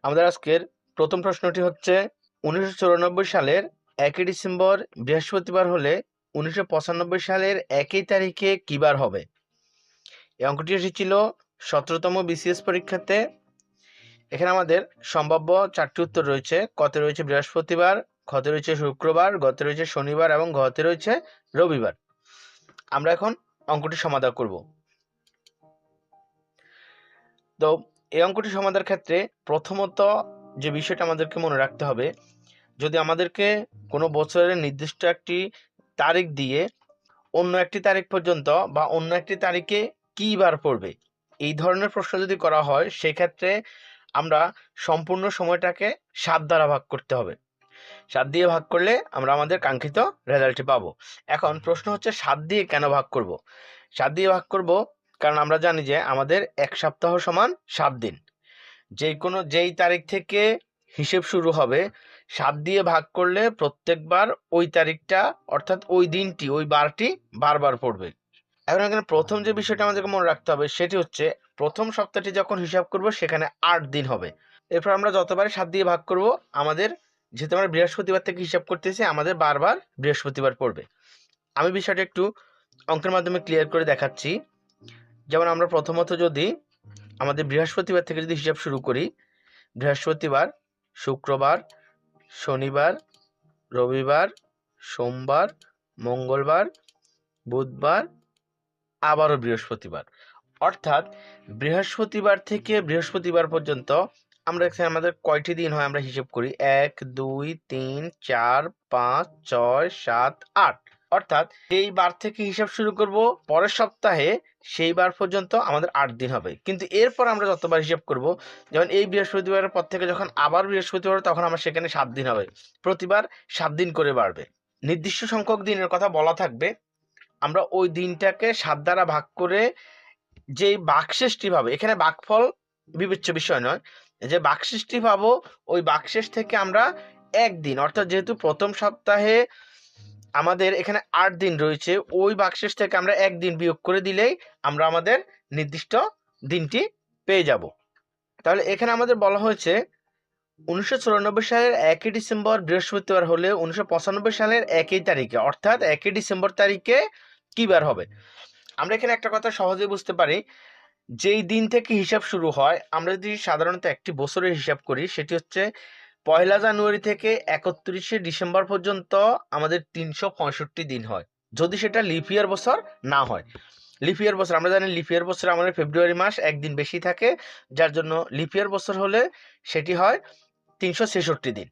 আমাদের আজকের প্রথম প্রশ্নটি হচ্ছে 1994 সালের 1 ডিসেম্বর বৃহস্পতিবার হলে 1995 সালের 1 তারিখে কি বার হবে? এই অঙ্কটি এসেছিল 17তম বিসিএস পরীক্ষাতে। এখানে আমাদের সম্ভাব্য 4টি উত্তর রয়েছে। কতে রয়েছে বৃহস্পতিবার, খতে রয়েছে শুক্রবার, গতে রয়েছে শনিবার এবং ঘতে রয়েছে রবিবার। আমরা এখন অঙ্কটি সমাধান করব। তো এই অঙ্কটি সমাধানের ক্ষেত্রে প্রথমত যে বিষয়টা আমাদেরকে মনে রাখতে হবে, যদি আমাদেরকে কোনো বছরের নির্দিষ্ট একটি তারিখ দিয়ে অন্য একটি তারিখ পর্যন্ত বা অন্য একটি তারিখে কি বার পড়বে, এই ধরনের প্রশ্ন যদি করা হয়, সেক্ষেত্রে আমরা সম্পূর্ণ সময়টাকে 7 দ্বারা ভাগ করতে হবে। 7 দিয়ে ভাগ করলে আমরা আমাদের কাঙ্ক্ষিত রেজাল্টটি পাবো। এখন প্রশ্ন হচ্ছে 7 দিয়ে কেন ভাগ করব? 7 দিয়ে ভাগ করব কারণ আমরা জানি যে আমাদের 1 সপ্তাহ সমান 7 দিন। যেই তারিখ থেকে হিসেব শুরু হবে, 7 দিয়ে ভাগ করলে প্রত্যেকবার ওই তারিখটা অর্থাৎ ওই দিনটি, ওই বারটি বারবার পড়বে। এখন এখানে প্রথম যে বিষয়টা আমাদেরকে মনে রাখতে হবে সেটি হচ্ছে প্রথম সপ্তাহটি যখন হিসাব করব সেখানে 8 দিন হবে। এরপর আমরা যতবারই 7 দিয়ে ভাগ করব, আমাদের যেহেতু আমরা বৃহস্পতিবার থেকে হিসাব করতেছি, আমাদের বারবার বৃহস্পতিবার পড়বে। আমি বিষয়টা একটু অঙ্কের মাধ্যমে ক্লিয়ার করে দেখাচ্ছি। যেমন আমরা প্রথমত যদি আমাদের বৃহস্পতিবার থেকে যদি হিসাব শুরু করি, বৃহস্পতিবার, শুক্রবার, শনিবার, রবিবার, সোমবার, মঙ্গলবার, বুধবার, আবারও বৃহস্পতিবার। অর্থাৎ বৃহস্পতিবার থেকে বৃহস্পতিবার পর্যন্ত আমরা এখানে আমাদের কয়টি দিন হয় আমরা হিসেব করি, 1 2 3 4 5 6 7 8। অর্থাৎ এই বার থেকে হিসাব শুরু করব পরের সপ্তাহে, সেই বার পর্যন্ত আমাদের 8 দিন হবে। কিন্তু এরপর আমরা যতবার হিসাব করব, যেমন এই বৃহস্পতিবারের পর থেকে যখন আবার বৃহস্পতিবার, তখন আমার সেখানে 7 দিন হবে। প্রতিবার 7 দিন করে বাড়বে। নির্দিষ্ট সংখ্যক দিনের কথা বলা থাকবে, আমরা ওই দিনটাকে 7 দ্বারা ভাগ করে যেই বাকশেষটি পাবো, এখানে ভাগফল বিবেচ্য বিষয় নয়, যে বাকশেষটি পাবো ওই বাকশেষ থেকে আমরা একদিন, অর্থাৎ যেহেতু প্রথম সপ্তাহে আমাদের এখানে 8 দিন রয়েছে, ওই বাকশেষ থেকে আমরা একদিন বিয়োগ করে দিলেই আমরা আমাদের নির্দিষ্ট দিনটি পেয়ে যাব। তাহলে এখানে আমাদের বলা হয়েছে 1994 সালের 1 ডিসেম্বর বৃহস্পতিবার হলে 1995 সালের 1 তারিখে, অর্থাৎ 1 ডিসেম্বর তারিখে কি বার হবে। আমরা এখানে একটা কথা সহজেই বুঝতে পারি, যেই দিন থেকে হিসাব শুরু হয়, আমরা যদি সাধারণত একটি বছরের হিসাব করি, সেটি হচ্ছে 1 জানুয়ারি থেকে 31 ডিসেম্বর পর্যন্ত আমাদের 365 দিন হয়, যদি সেটা লিপ ইয়ার বছর না হয়। লিপ ইয়ার বছর আমরা জানি, লিপ ইয়ার বছর আমাদের ফেব্রুয়ারি মাস একদিন বেশি থাকে, যার জন্য লিপ ইয়ার বছর হলে সেটি হয় 366 দিন।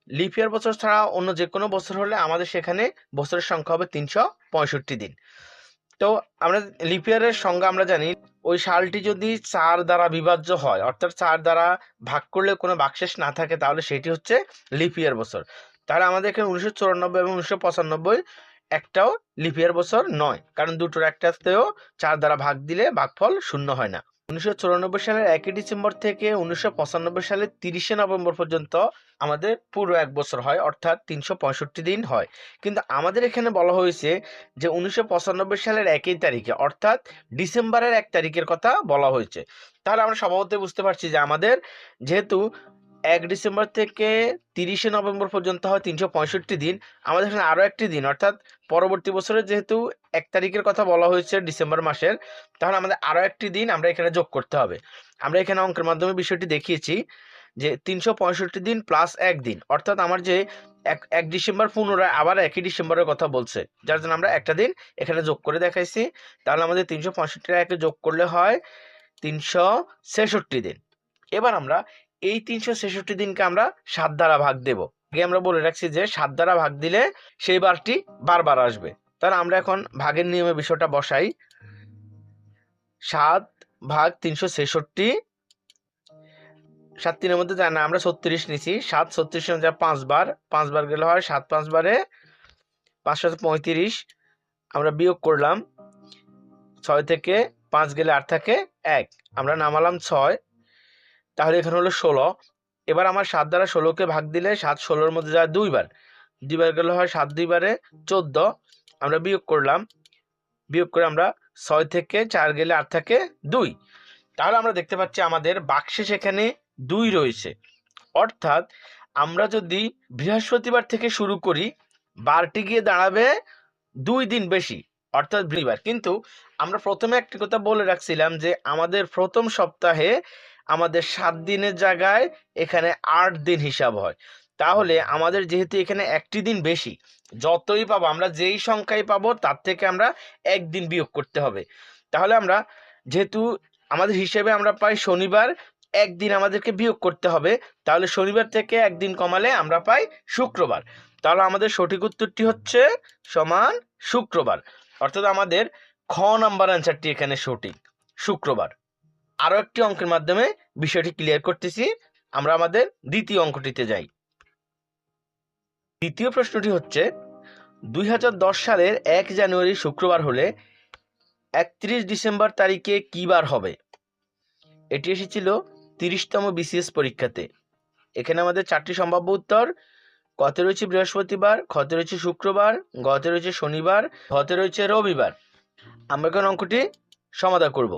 লিপ ইয়ার বছর ছাড়া অন্য যে কোনো বছর হলে আমাদের সেখানে বছরের সংখ্যা হবে 365 দিন। তো আমরা লিপ ইয়ারের সংজ্ঞা আমরা জানি, ওই সালটি যদি 4 দ্বারা বিভাজ্য হয়, অর্থাৎ 4 দ্বারা ভাগ করলে কোনো ভাগশেষ না থাকে, তাহলে সেটি হচ্ছে লিপ ইয়ার বছর। তাহলে আমাদের এখানে 1994 এবং 1995 একটাও লিপ ইয়ার বছর নয়, কারণ দুটোর একটাতেও 4 দ্বারা ভাগ দিলে ভাগফল 0 হয় না। 1994 সালের 1 ডিসেম্বর থেকে 1995 সালের 30 নভেম্বর পর্যন্ত আমাদের পুরো 1 বছর হয়, অর্থাৎ 365 দিন হয়। কিন্তু আমাদের এখানে বলা হয়েছে যে 1995 সালের 1 তারিখে, অর্থাৎ ডিসেম্বরের 1 তারিখের কথা বলা হয়েছে। তাহলে আমরা স্বভাবতই বুঝতে পারছি যে আমাদের যেহেতু 1 ডিসেম্বর থেকে 30 নভেম্বর পর্যন্ত হয় 365 দিন, আমাদের এখানে আরও একটি দিন, অর্থাৎ পরবর্তী বছরে যেহেতু 1 তারিখের কথা বলা হয়েছে ডিসেম্বর মাসের, তাহলে আমাদের আরও একটি দিন আমরা এখানে যোগ করতে হবে। আমরা এখানে অঙ্কের মাধ্যমে বিষয়টি দেখিয়েছি যে 365 দিন প্লাস 1 দিন, অর্থাৎ আমার যে 1 ডিসেম্বর পুনরায় আবার 1 ডিসেম্বরের কথা বলছে, যার জন্য আমরা একটা দিন এখানে যোগ করে দেখাইছি। তাহলে আমাদের 365 যোগ করলে হয় 366 দিন। এবার আমরা এই 366 দিনকে আমরা 7 দ্বারা ভাগ দেব। আগে আমরা বলে রাখছি যে 7 দ্বারা ভাগ দিলে সেই বারটি বারবার আসবে। তাহলে আমরা এখন ভাগের নিয়মে বিষয়টা বসাই। 7 ভাগ 366, 7 3-এর মধ্যে যায় না, আমরা 36 নিছি। 7 36 যায় 5 বার, 5 বার গেলে হয় 7 5 বারে 5 35। আমরা বিয়োগ করলাম, 6 থেকে 5 গেলে 8 থাকে 1, আমরা নামালাম 6, তাহলে এখানে হলো 16। এবার আমার 7 দ্বারা 16কে ভাগ দিলে 7 16-এর মধ্যে যায় 2 বার, 2 বার গেলে হয় 7 2 বারে 14। আমরা বিয়োগ করলাম, বিয়োগ করে আমরা 6 থেকে 4 গেলে 8 থাকে 2। তাহলে আমরা দেখতে পাচ্ছি আমাদের বাকশেষ এখানে 2 রয়েছে, অর্থাৎ আমরা যদি বৃহস্পতিবার থেকে শুরু করি, বারটি গিয়ে দাঁড়াবে 2 দিন বেশি, অর্থাৎ বৃহস্পতিবার। কিন্তু আমরা প্রথমে একটি কথা বলে রাখছিলাম যে আমাদের প্রথম সপ্তাহে আমাদের 7 দিনের জায়গায় এখানে 8 দিন হিসাব হয়। তাহলে আমাদের যেহেতু এখানে একটি দিন বেশি, যতই পাবো আমরা, যেই সংখ্যাই পাবো তার থেকে আমরা 1 দিন বিয়োগ করতে হবে। তাহলে আমরা যেহেতু আমাদের হিসেবে আমরা পাই শনিবার, 1 দিন আমাদেরকে বিয়োগ করতে হবে। তাহলে শনিবার থেকে 1 দিন কমালে আমরা পাই শুক্রবার। তাহলে আমাদের সঠিক উত্তরটি হচ্ছে সমান শুক্রবার, অর্থাৎ আমাদের খ নাম্বার অ্যান্সারটি এখানে সঠিক, শুক্রবার। আরো একটি অঙ্কের মাধ্যমে বিষয়টি ক্লিয়ার করতেছি। আমরা আমাদের দ্বিতীয় অঙ্কটিতে যাই। দ্বিতীয় প্রশ্নটি হচ্ছে 2010 সালের 1 জানুয়ারি শুক্রবার হলে 31 ডিসেম্বর তারিখে কি বার হবে? এটি এসেছিল 30তম বিসিএস পরীক্ষাতে। এখানে আমাদের 4টি সম্ভাব্য উত্তর, কতে রয়েছে বৃহস্পতিবার, খতে রয়েছে শুক্রবার, গতে রয়েছে শনিবার, ঘতে রয়েছে রবিবার। আমরা এখন অঙ্কটি সমাধান করব।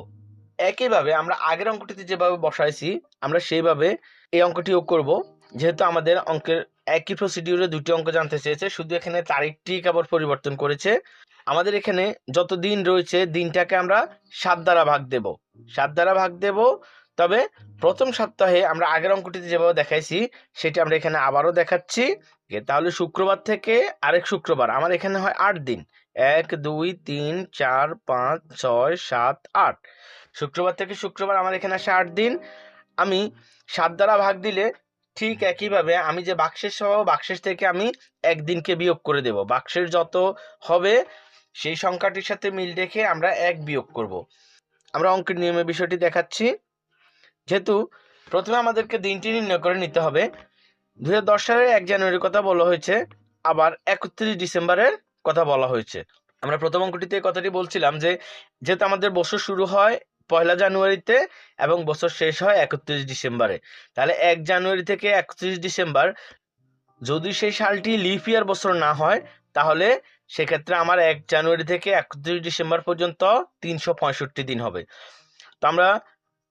একইভাবে আমরা আগের অঙ্কটিতে যেভাবে বসাইছি আমরা সেইভাবে এই অঙ্কটিও করব। যেহেতু আমাদের অঙ্কের একই প্রসিডিউরে 2টি অঙ্ক জানতে চেয়েছে, শুধু এখানে তারিখটি কেবল পরিবর্তন করেছে। আমাদের এখানে যত দিন রয়েছে দিনটাকে আমরা 7 দ্বারা ভাগ দেব, 7 দ্বারা ভাগ দেব। তবে প্রথম সপ্তাহে আমরা আগের অঙ্কটিতে যেভাবে দেখাইছি সেটি আমরা এখানে আবারও দেখাচ্ছি। তাহলে শুক্রবার থেকে আরেক শুক্রবার আমার এখানে হয় 8 দিন, 1 2 3 4 5 6 7 8। শুক্রবার থেকে শুক্রবার আমার এখানে আসে 8 দিন। আমি 7 দ্বারা ভাগ দিলে ঠিক একইভাবে আমি যে বাক্সেস পাবো, বাক্সেস থেকে আমি 1 দিনকে বিয়োগ করে দেব। বাক্সের যত হবে সেই সংখ্যাটির সাথে মিল রেখে আমরা 1 বিয়োগ করব। আমরা অঙ্কের নিয়মে বিষয়টি দেখাচ্ছি। যেহেতু প্রথমে আমাদেরকে দিনটি নির্ণয় করে নিতে হবে। 2010 সালের 1 জানুয়ারির কথা বলা হয়েছে, আবার 31 ডিসেম্বরের কথা বলা হয়েছে। আমরা প্রথম অঙ্কটিতে কথাটি বলছিলাম যে যেহেতু আমাদের বছর শুরু হয় 1 জানুয়ারিতে এবং বছর শেষ হয় 31 ডিসেম্বরে, তাহলে 1 জানুয়ারি থেকে 31 ডিসেম্বর যদি সেই সালটি লিপ ইয়ার বছর না হয়, তাহলে সেক্ষেত্রে আমার 1 জানুয়ারি থেকে 31 ডিসেম্বর পর্যন্ত 365 দিন হবে। তো আমরা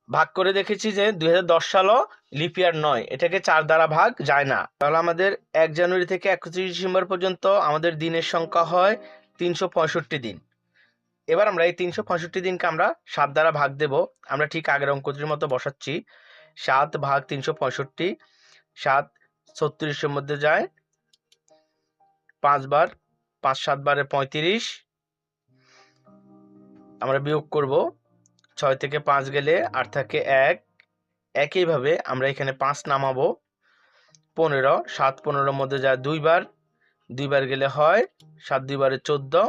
ভাগ করে দেখেছি যে 2010 সালও লিপ ইয়ার নয়, এটাকে 4 দ্বারা ভাগ যায় না। তাহলে আমাদের 1 জানুয়ারি থেকে 31 ডিসেম্বর পর্যন্ত আমাদের দিনের সংখ্যা হয় 365 দিন। এবার আমরা এই 365 দিনকে আমরা 7 দ্বারা ভাগ দেব। আমরা ঠিক আগের অঙ্কটির মতো বসাচ্ছি, 7 ভাগ 365, 7 36-এর মধ্যে যায় 5 বার, 5 7 বারে 35। আমরা বিয়োগ করব, 6 থেকে 5 গেলে আর থাকে 1। একইভাবে আমরা এখানে 5 নামাবো, 15, 7 15-এর মধ্যে যায় 2 বার, 2 বার গেলে হয় 7 2 বারে 14।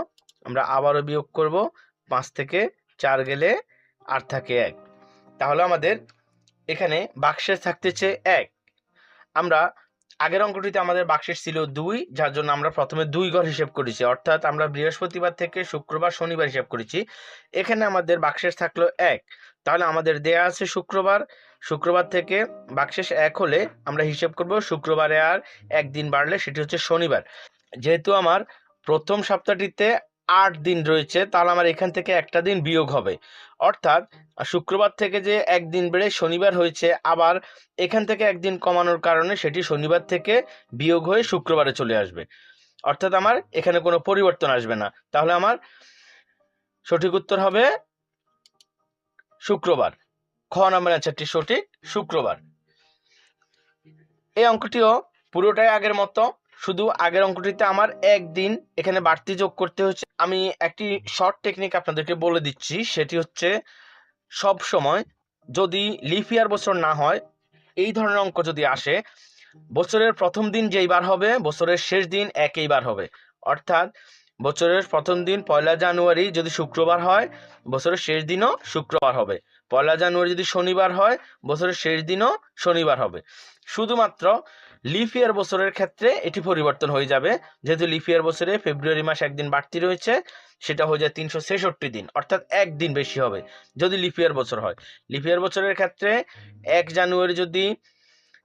আমরা আবারও বিয়োগ করব, 5 থেকে 4 গেলে আর থাকে 1। তাহলে আমাদের এখানে বাক্সেস থাকতেছে 1। আমরা আগের অঙ্কটিতে আমাদের বাক্সেস ছিল 2, যার জন্য আমরা প্রথমে 2 ঘর হিসেব করেছি, অর্থাৎ আমরা বৃহস্পতিবার থেকে শুক্রবার শনিবার হিসেব করেছি। এখানে আমাদের বাক্সেস থাকলো 1। তাহলে আমাদের দেয়া আছে শুক্রবার, শুক্রবার থেকে বাক্সেস 1 হলে আমরা হিসেব করব শুক্রবারে আর 1 দিন বাড়লে সেটি হচ্ছে শনিবার। যেহেতু আমার প্রথম সপ্তাহটিতে 8 দিন রয়েছে, তাহলে আমার এখান থেকে একটা দিন বিয়োগ হবে, অর্থাৎ শুক্রবার থেকে যে 1 দিন বেড়ে শনিবার হয়েছে, আবার এখান থেকে 1 দিন কমানোর কারণে সেটি শনিবার থেকে বিয়োগ হয়ে শুক্রবারে চলে আসবে, অর্থাৎ আমার এখানে কোনো পরিবর্তন আসবে না। তাহলে আমার সঠিক উত্তর হবে শুক্রবার। খ নাম্বার অ্যান্সারটি সঠিক, শুক্রবার। এই অঙ্কটিও পুরোটাই আগের মতো, শুধু আগের অঙ্কটিতে আমার 1 দিন এখানে বাড়তি যোগ করতে হচ্ছে। আমি একটি শর্ট টেকনিক আপনাদেরকে বলে দিচ্ছি, সেটি হচ্ছে সব সময় যদি লিপ ইয়ার বছর না হয়, এই ধরনের অঙ্ক যদি আসে, বছরের প্রথম দিন যেই বার হবে বছরের শেষ দিন একই বার হবে। অর্থাৎ বছরের প্রথম দিন 1 জানুয়ারি যদি শুক্রবার হয়, বছরের শেষ দিনও শুক্রবার হবে। 1 জানুয়ারি যদি শনিবার হয়, বছরের শেষ দিনও শনিবার হবে। শুধুমাত্র লিপ ইয়ার বছরের ক্ষেত্রে এটি পরিবর্তন হয়ে যাবে। যেহেতু লিপ ইয়ার বছরে ফেব্রুয়ারি মাস 1 দিন বাড়তি রয়েছে, সেটা হয়ে যায় 366 দিন, অর্থাৎ 1 দিন বেশি হবে যদি লিপ ইয়ার বছর হয়। লিপ ইয়ার বছরের ক্ষেত্রে 1 জানুয়ারি যদি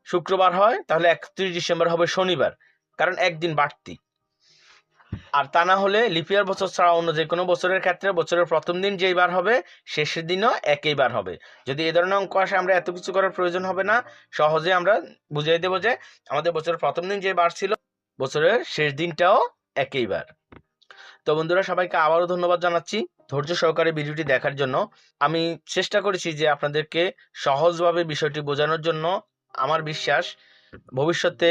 শুক্রবার হয়, তাহলে 31 ডিসেম্বর হবে শনিবার, কারণ 1 দিন বাড়তি। আর তা না হলে লিপ ইয়ার বছর ছাড়া অন্য যে কোনো বছরের ক্ষেত্রে বছরের প্রথম দিন যেই বার হবে শেষের দিনও একই বার হবে। যদি এই ধরনের অঙ্ক আসে আমরা এত কিছু করার প্রয়োজন হবে না, সহজে আমরা বুঝিয়ে দেবো যে আমাদের বছরের প্রথম দিন যে বার ছিল বছরের শেষ দিনটাও একই বার। তো বন্ধুরা, সবাইকে আবারও ধন্যবাদ জানাচ্ছি ধৈর্য সহকারে ভিডিওটি দেখার জন্য। আমি চেষ্টা করেছি যে আপনাদেরকে সহজভাবে বিষয়টি বোঝানোর জন্য। আমার বিশ্বাস ভবিষ্যতে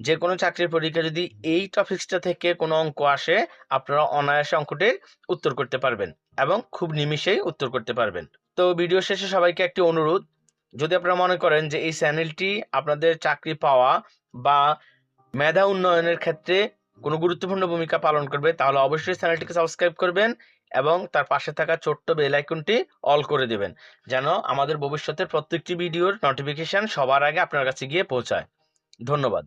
যে কোনো চাকরির পরীক্ষা যদি এই টপিক্সটা থেকে কোনো অঙ্ক আসে আপনারা অনায়াসে অঙ্কটির উত্তর করতে পারবেন এবং খুব নিমিষেই উত্তর করতে পারবেন। তো ভিডিও শেষে সবাইকে একটি অনুরোধ, যদি আপনারা মনে করেন যে এই চ্যানেলটি আপনাদের চাকরি পাওয়া বা মেধা উন্নয়নের ক্ষেত্রে কোনো গুরুত্বপূর্ণ ভূমিকা পালন করবে তাহলে অবশ্যই চ্যানেলটিকে সাবস্ক্রাইব করবেন এবং তার পাশে থাকা ছোট্ট বেল আইকনটি অল করে দেবেন, যেন আমাদের ভবিষ্যতের প্রত্যেকটি ভিডিওর নোটিফিকেশন সবার আগে আপনার কাছে গিয়ে পৌঁছায়। ধন্যবাদ।